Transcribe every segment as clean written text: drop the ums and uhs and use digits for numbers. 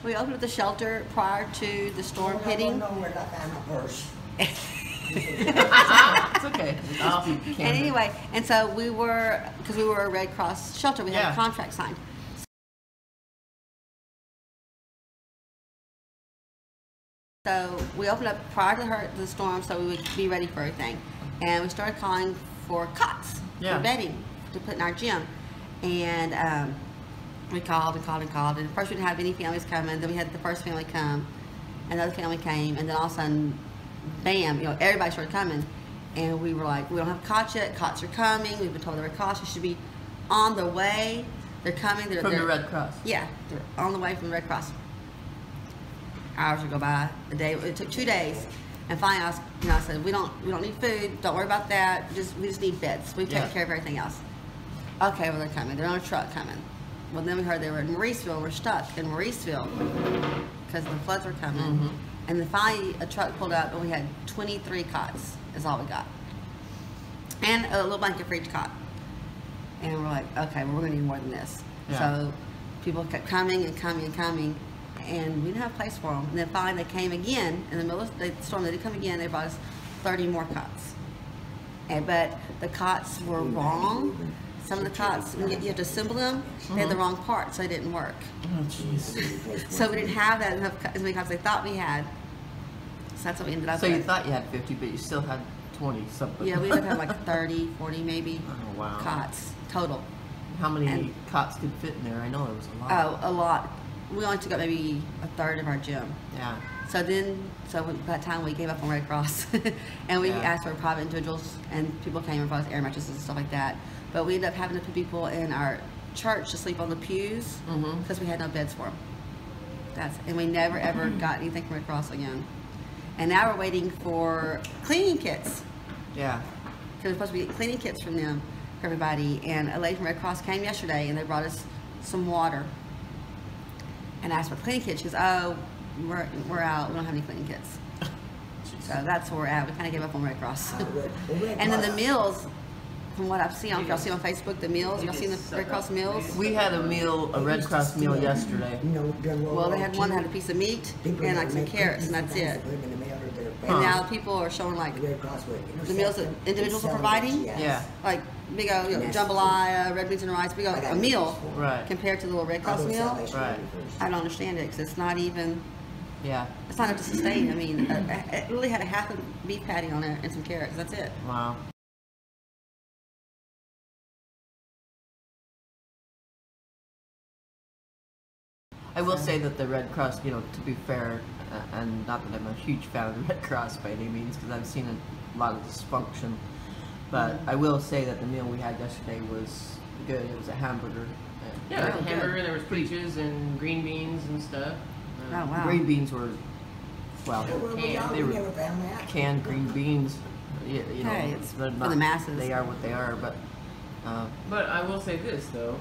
We opened up the shelter prior to the storm hitting. No, where I found my purse. It's okay. And anyway, and so because we were a Red Cross shelter, we had a contract signed. So we opened up prior to the storm so we would be ready for everything. And we started calling for cots for bedding to put in our gym. And we called and called and called. And first we didn't have any families coming. Then we had the first family come. Another family came. And then all of a sudden, bam, everybody started coming. And we were like, we don't have cots yet. Cots are coming. We've been told the Red Cross should be on the way. They're coming. From the Red Cross? Yeah, they're on the way from the Red Cross. Hours would go by. It took 2 days, and finally, I said, we don't need food. Don't worry about that. We just need beds. We've taken care of everything else. Okay, well they're coming. They're on a truck coming. Well, then we heard they were in Mauriceville. We're stuck in Mauriceville because the floods were coming. And then finally, a truck pulled up, and we had 23 cots. Is all we got, and a little blanket for each cot. And we're like, okay, well, we're gonna need more than this. So people kept coming and coming and coming. And we didn't have a place for them. And then finally they came again in the middle of the storm. They did come again. They brought us 30 more cots. But the cots were wrong. Some of the cots, you have to assemble them. They had the wrong part, so they didn't work. Oh, jeez. So we didn't have as many cots as they thought we had. So that's what we ended up with. So you thought you had 50, but you still had 20 something. Yeah, we ended up having like 30, 40 maybe cots total. How many cots could fit in there? I know there was a lot. Oh, a lot. We only took up maybe a third of our gym. Yeah. So by that time we gave up on Red Cross, and we asked for private individuals, and people came and brought us air mattresses and stuff like that. But we ended up having to put people in our church to sleep on the pews because we had no beds for them. And we never ever got anything from Red Cross again. And now we're waiting for cleaning kits. Yeah. Because we're supposed to be getting cleaning kits from them for everybody. And a lady from Red Cross came yesterday, and they brought us some water. And asked for cleaning kits. She goes, oh, we're out. We don't have any cleaning kits. So that's where we're at. We kind of gave up on Red Cross. And then the meals, from what I've seen, y'all see on Facebook, the meals. Y'all seen the Red Cross meals? We had a Red Cross meal yesterday. Well, they had one that had a piece of meat and like some carrots, and that's it. And now people are showing like the meals that individuals are providing. Yeah. Like big old jambalaya, red beans and rice, big old a meal compared to the little Red Cross meal. Right. I don't understand it because it's not even. Yeah. It's not enough to sustain. I mean, it really had a half a beef patty on it and some carrots. That's it. Wow. I will say that the Red Cross, to be fair, and not that I'm a huge fan of the Red Cross by any means, because I've seen a lot of dysfunction, but I will say that the meal we had yesterday was good. It was a hamburger. Yeah, there was a hamburger, there was peaches and green beans and stuff. Oh, wow. Green beans were, well, they were canned green beans. Hey, it's for the masses. They are what they are, but... But I will say this, though.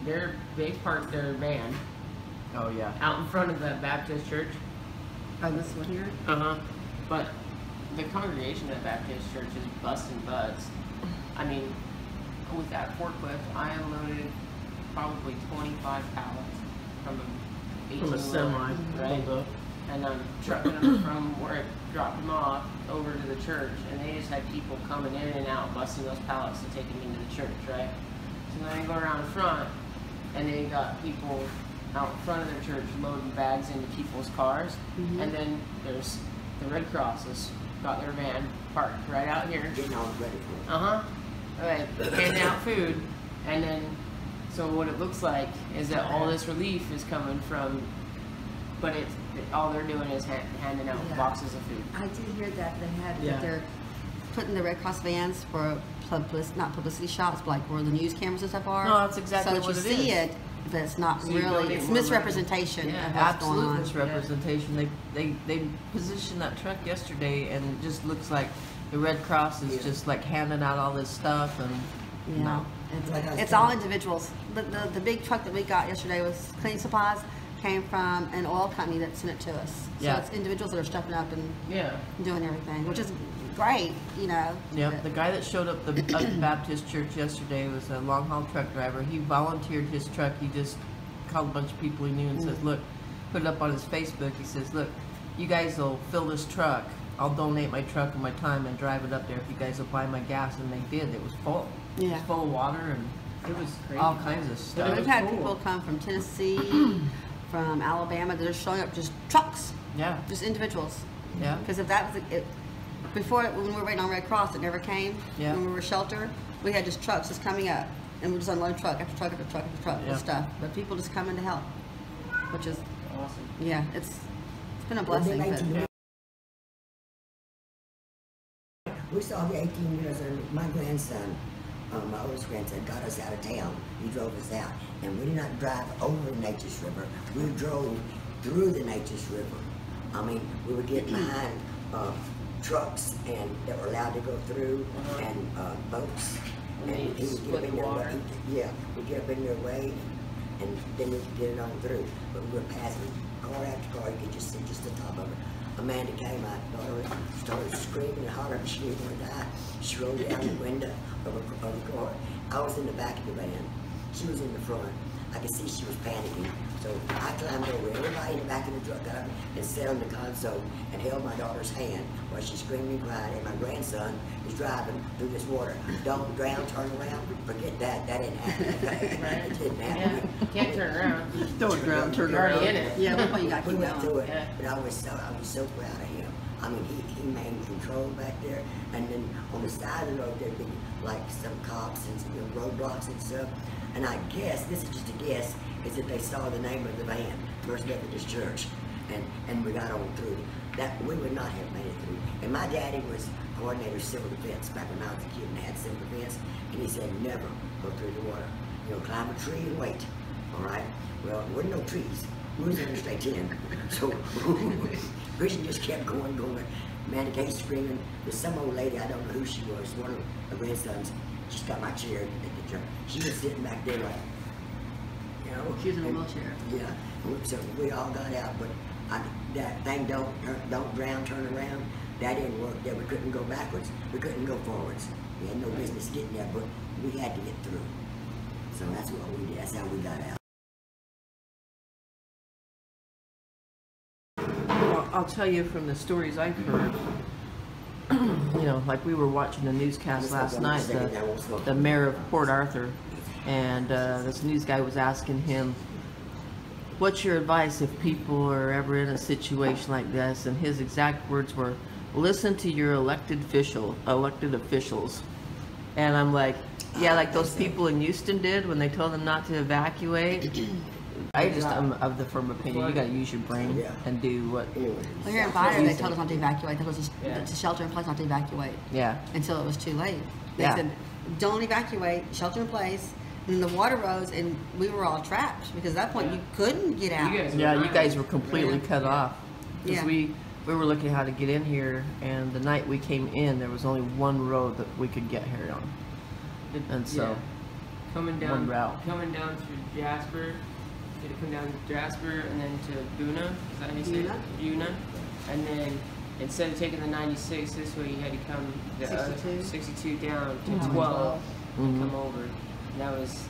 They parked their van out in front of that Baptist church. Oh, this one here? Uh-huh. But the congregation at Baptist church is busting butts. I mean, with that forklift, I unloaded probably 25 pallets from a semi, right? And I'm trucking them from where I dropped them off over to the church, and they just had people coming in and out, busting those pallets and taking them into the church, right? So then I go around the front, and they got people out in front of their church loading bags into people's cars, and then there's the Red Cross has got their van parked right out here. Getting all ready for it. Right, handing out food, and then so what it looks like is that all this relief is coming from, but all they're doing is handing out boxes of food. I did hear that that they're putting the Red Cross vans for not publicity shots, but like where the news cameras and stuff are. No, that's exactly what it is. So that you see it, but it's not So you don't really. get It's more misrepresentation of what's going on. Misrepresentation. They positioned that truck yesterday, and it just looks like the Red Cross is just like handing out all this stuff, and no. It's all individuals. The big truck that we got yesterday was cleaning supplies. Came from an oil company that sent it to us. So it's individuals that are stepping up and doing everything, which is great, Yeah, the guy that showed up at the Baptist church yesterday was a long haul truck driver. He volunteered his truck. He just called a bunch of people he knew and says, look, put it up on his Facebook. He says, look, you guys will fill this truck. I'll donate my truck and my time and drive it up there if you guys will buy my gas. And they did. It was full. Yeah. It was full of water and It was crazy. all kinds of stuff. We've had people come from Tennessee, from Alabama. They're showing up just trucks, Yeah. just individuals. Yeah. Because if that was it, before when we were waiting on Red Cross, it never came. Yeah. When we were sheltered, we had just trucks just coming up, and we just unload truck after truck after truck after truck Yeah. with stuff. But people just come in to help, which is Awesome. yeah, it's been a Well, they blessing. made But, some- We saw the 18-wheelers, and my grandson, my oldest grandson, got us out of town. He drove us out, and we did not drive over the Nature's River. We drove through the Nature's River. I mean, we would get behind trucks and that were allowed to go through, and boats. And And they he would split get up in the their water. way. Yeah, we'd get up in their way, and then we could get it on through. But we were passing car after car. You could just see just the top of it. Amanda came out, daughter started screaming and hollering. She didn't want to die. She rolled down the window of the car. I was in the back of the van. She was in the front. I could see she was panicking. So I climbed over. Everybody in the back of the truck got up and sat on the console and held my daughter's hand while she screamed and cried. And my grandson is driving through this water. Don't drown, turn around. Forget that. That didn't happen. Right. It didn't Yeah. happen. Can't turn around. Don't drown, turn You're already around. in it. yeah, that's why you got to We keep went through going. it, Yeah. but I was so proud of him. I mean, he maintained control back there, and then on the side of the road there'd be like some cops and some roadblocks and stuff. And I guess, this is just a guess, is that they saw the name of the van, First Methodist Church, and we got on through. That we would not have made it through. And my daddy was coordinator of civil defense back when I was a kid and had civil defense, and he said never go through the water. You know, climb a tree and wait. All right. Well, there weren't no trees. We was Interstate 10, so Christian just kept going. Man, the case screaming. There's some old lady, I don't know who she was, one of her grandsons. She got my chair at the church. She was sitting back there like, you know. She was in a and- wheelchair. Yeah, so we all got out, but that thing don't drown, turn around. That didn't work. That we couldn't go backwards. We couldn't go forwards. We had no business getting there, but we had to get through. So that's what we did. That's how we got out. Well, I'll tell you from the stories I've heard, you know, like we were watching the newscast last night, the mayor of Port Arthur, and this news guy was asking him, what's your advice if people are ever in a situation like this? And his exact words were, listen to your elected officials. And I'm like, yeah, like those people in Houston did when they told them not to evacuate. I just am of the firm opinion you got to use your brain Yeah. and do what. Anyways, Well, here in Fire, they told us not to evacuate. They told us Yeah. to shelter in place, not to evacuate Yeah, until it was too late. They Yeah. said, don't evacuate, shelter in place. And the water rose, and we were all trapped because at that point Yeah. you couldn't get out. You guys yeah, were you guys were completely Yeah. cut off. Because Yeah. we were looking how to get in here, and the night we came in, there was only one road that we could get here on. And so, Yeah. coming one down route. through Jasper, you had to come down to Jasper and then to Buna. Is that how you say it? Buna. And then instead of taking the 96 this way, you had to come the 62 down to Mhm. 12 and Mhm. come over. And that was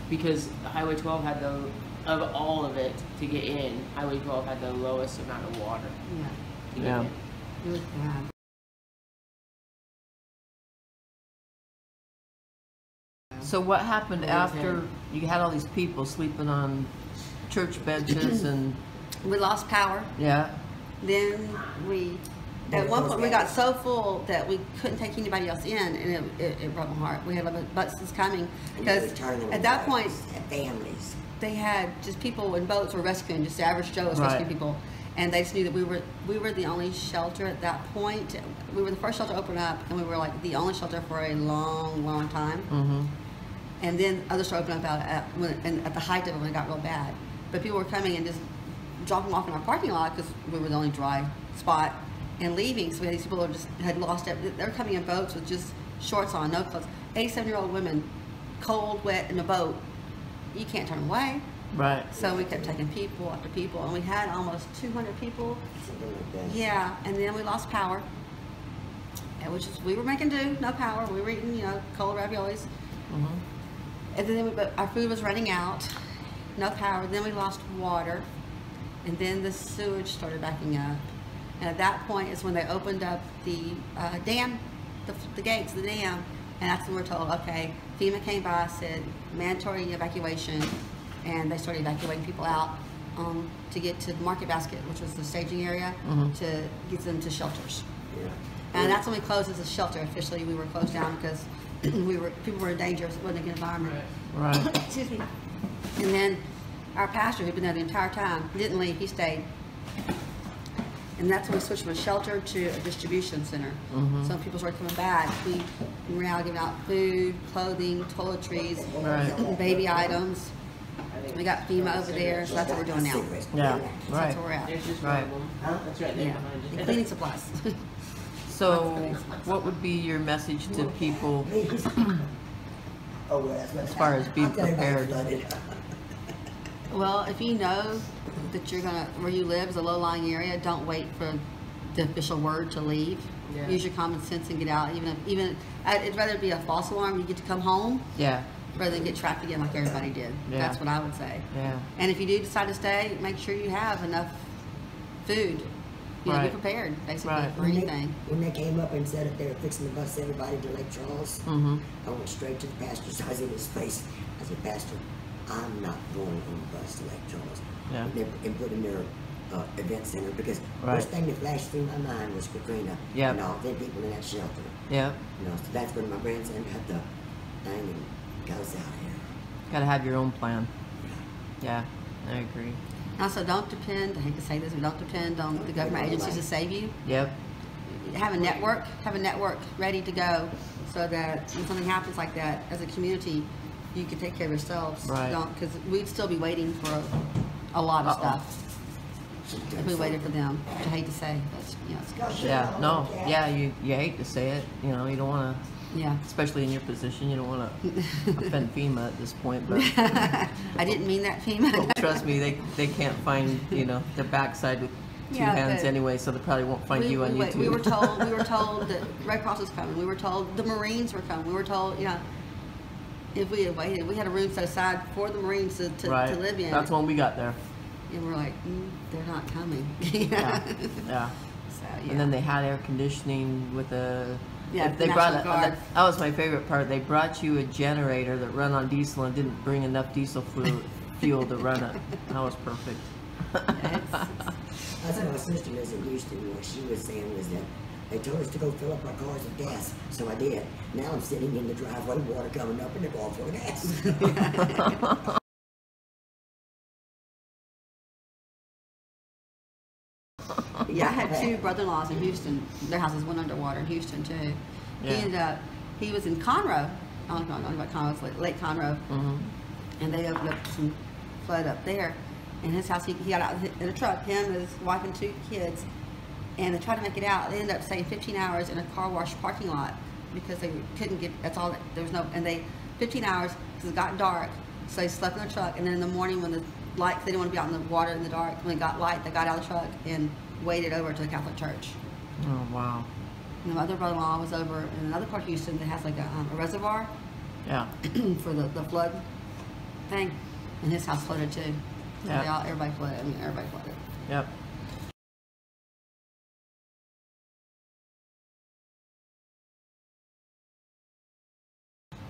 because Highway 12 had the of all of it to get in. Highway 12 had the lowest amount of water Yeah, to get Yeah. in. it was bad. So what happened after you had all these people sleeping on church benches and We lost power. yeah, Then we, at one point, we got so full that we couldn't take anybody else in, and it broke my heart. We had buses coming because at that point families. they had just people in boats were rescuing, just the average Joe was rescuing Right. people, and they just knew that we were the only shelter at that point. We were the first shelter to open up, and we were like the only shelter for a long time. mm-hmm. And then others started opening up at the height of it when it got real bad. But people were coming and just dropping them off in our parking lot because we were the only dry spot and leaving. So we had these people who just had lost it. They were coming in boats with just shorts on, no clothes. 87-year-old women, cold, wet, in a boat. You can't turn away. Right. So we kept taking people after people, and we had almost 200 people. Something like that. Yeah, and then we lost power. And we were making do, no power. We were eating, cold raviolis. Mm-hmm. And then but our food was running out, no power. Then we lost water, and then the sewage started backing up. And at that point is when they opened up the dam, the gates of the dam, and that's when we're told, okay, FEMA came by, said mandatory evacuation, and they started evacuating people out to get to the market basket, which was the staging area, to get them to shelters. Yeah. And that's when we closed as a shelter. Officially, we were closed down because people were in danger. It wasn't a good environment. Right. Excuse me. And then our pastor, who'd been there the entire time, didn't leave. He stayed. And that's when we switched from a shelter to a distribution center. So when people started coming back, we were now giving out food, clothing, toiletries, baby items. We got FEMA over there, so that's what we're doing now. Yeah. So Right. that's where we're at. There's just Right. one of them. That's right there Yeah. behind you. And cleaning supplies. So, what would be your message to people as far as being prepared? Well, if you know that you're gonna, where you live is a low-lying area, don't wait for the official word to leave. Yeah. Use your common sense and get out. Even I'd rather be a false alarm. You get to come home Yeah. rather than get trapped again like everybody did. Yeah. That's what I would say. Yeah. And if you do decide to stay, make sure you have enough food. You know, be Right. prepared basically Right. for anything. When they came up and said that they were fixing to bus everybody to Lake Charles, I went straight to the pastor's. I was in his face. I said, Pastor, I'm not going on the bus to Lake Charles. Yeah. And put in their event center because Right. first thing that flashed through my mind was Katrina Yep. and all them people in that shelter. Yeah. You know, so that's when my grandson got the thing and got us out of here. Gotta have your own plan. Yeah. I agree. Also, don't depend, I hate to say this, but don't depend on the government agencies to save you. Yep. Have a network ready to go so that when something happens like that, as a community, you can take care of yourselves. Right. Because we'd still be waiting for a lot of stuff if we waited for them. I hate to say, but you know, it's, Yeah. No. Yeah. You hate to say it. You know. You don't want to. yeah. Especially in your position, you don't want to offend FEMA at this point, but I didn't mean that, FEMA. trust me, they can't find their backside with two Yeah, hands but anyway, so they probably won't find you on YouTube. We were told that Red Cross was coming. We were told the Marines were coming. We were told, you know, if we had waited, we had a room set aside for the Marines to live in. That's when we got there. And we're like, they're not coming. Yeah. Yeah. So, yeah. And then they had air conditioning with a. Yeah, they the brought National Guard. that was my favorite part. They brought you a generator that run on diesel and didn't bring enough diesel fuel to run it. That was perfect. That's what my sister lives in Houston. What she was saying was that they told us to go fill up our cars with gas, so I did. Now I'm sitting in the driveway, water coming up, and they're going for gas. Yeah, I had two brother-in-laws in Houston. Their houses went underwater in Houston too. Yeah. He was in Conroe. I don't know about Conroe, it's Lake Conroe. And they opened up some flood up there. In his house, he got out in a truck, him, his wife, and two kids. And they tried to make it out. They ended up staying 15 hours in a car wash parking lot because they couldn't get, there was no, and 15 hours because it got dark. So they slept in the truck. And then in the morning when the lights, they didn't want to be out in the water in the dark. When it got light, they got out of the truck and waded over to the Catholic Church. Oh wow. And my other brother-in-law was over in another part of Houston that has like a reservoir Yeah. for the flood thing. And his house flooded too. So Yeah. everybody flooded. I mean, everybody flooded. Yep.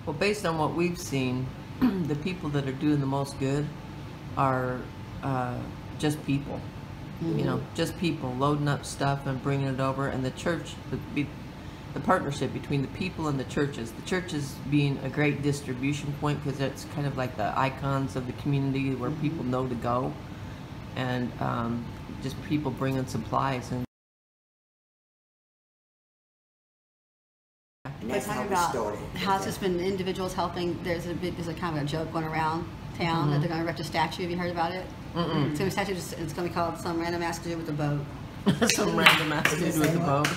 Well, based on what we've seen, the people that are doing the most good are just people. You know, just people loading up stuff and bringing it over, and the church, the partnership between the people and the churches being a great distribution point because it's kind of like the icons of the community where people know to go, and just people bringing supplies and. And But that's how talking we about started. how it's just been individuals helping. There's a kind of a joke going around town that they're going to erect a statue. Have you heard about it? It's a statue. It's going to be called some random ass dude with a boat. Some random ass dude with a boat.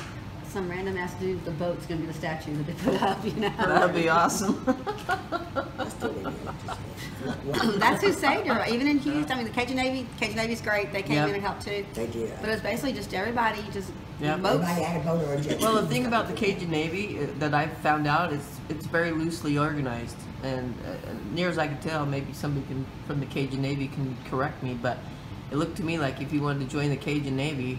Some random ass dude with a boat's going to be the statue that they put up. You know. That'd be awesome. That's totally interesting. That's who saved her. Even in Houston, I mean, the Cajun Navy's great. They came Yep. in and helped too. They did. But it was basically just everybody, just Yep. boats. Everybody had a boat or a jet. Well, the thing about the Cajun Navy that I've found out is it's very loosely organized, and near as I can tell, maybe somebody from the Cajun Navy can correct me, but it looked to me like if you wanted to join the Cajun Navy,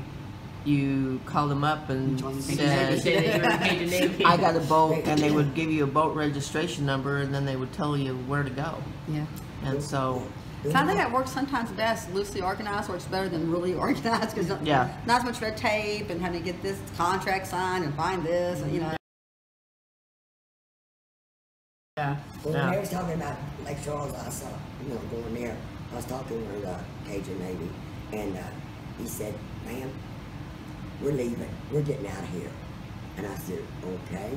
you called them up and said, Say that you're in Cajun Navy. I got a boat, and they would give you a boat registration number, and then they would tell you where to go. Yeah. And so, So I think that works sometimes best. Loosely organized works better than really organized because Yeah. not as much red tape and having to get this contract signed and find this, and, you know. yeah, Well, when yeah. they was talking about Lake Charles, I saw, going there. I was talking with the Cajun Navy, and he said, "Ma'am, we're leaving. We're getting out of here." And I said, "Okay."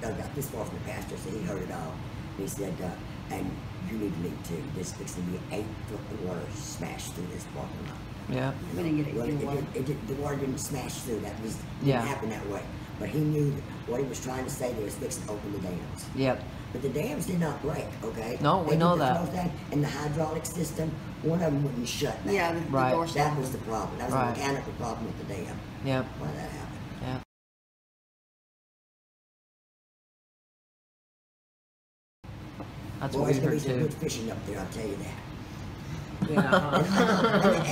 I got this far from the pastor, so he heard it all. And he said, "And you need to leave too. There's fixing to be 8 foot of water smashed through this parking lot." Yeah. We didn't get it. Well, Get water. the water didn't smash through. That was Yeah. didn't happen that way. But he knew that what he was trying to say. They was fixing to open the dams. Yep. But the dams did not break, okay? No, we They know did the that. close down, and the hydraulic system, one of them wouldn't shut down. Yeah, the Right. door That shut. was the problem. That was Right. a mechanical problem with the dam. Yep. Why that happened. Yeah. That's what Boy, we there's gonna be heard some too. good fishing up there, I'll tell you that. Yeah.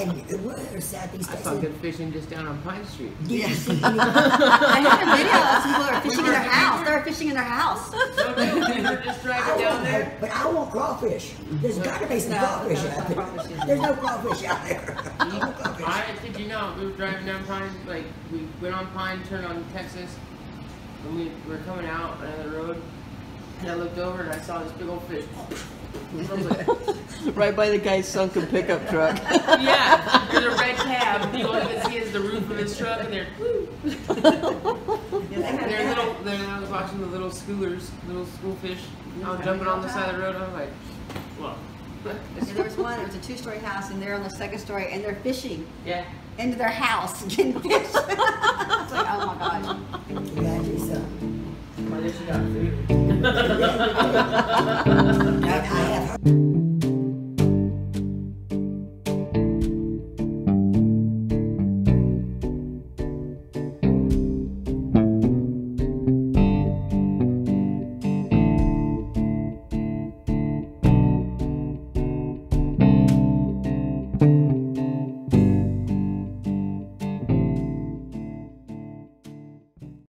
And we're Southeast I saw Texas. good fishing just down on Pine Street. Yes. I had a video of some people that were fishing in their house. They were fishing in their house. We were just driving down there. But I want crawfish. There's got to be some crawfish out there. There's no crawfish out there. I want crawfish. I kid you not, we were driving down Pine, like, we went on Pine, turned on Texas, and we were coming out another road, and I looked over and I saw this big old fish. I was like, Right by the guy's sunken pickup truck. yeah, there's a red cab, and all you can see is the roof of his truck, and they're, I was watching the little schoolers, little school fish, jumping on the side of the road, I was like, well. Yeah, there was one. It was a 2-story house, and they're on the 2nd story, and they're fishing Yeah. into their house, getting fish. It's like, oh my gosh. You gotta do something. Well, at least you got food.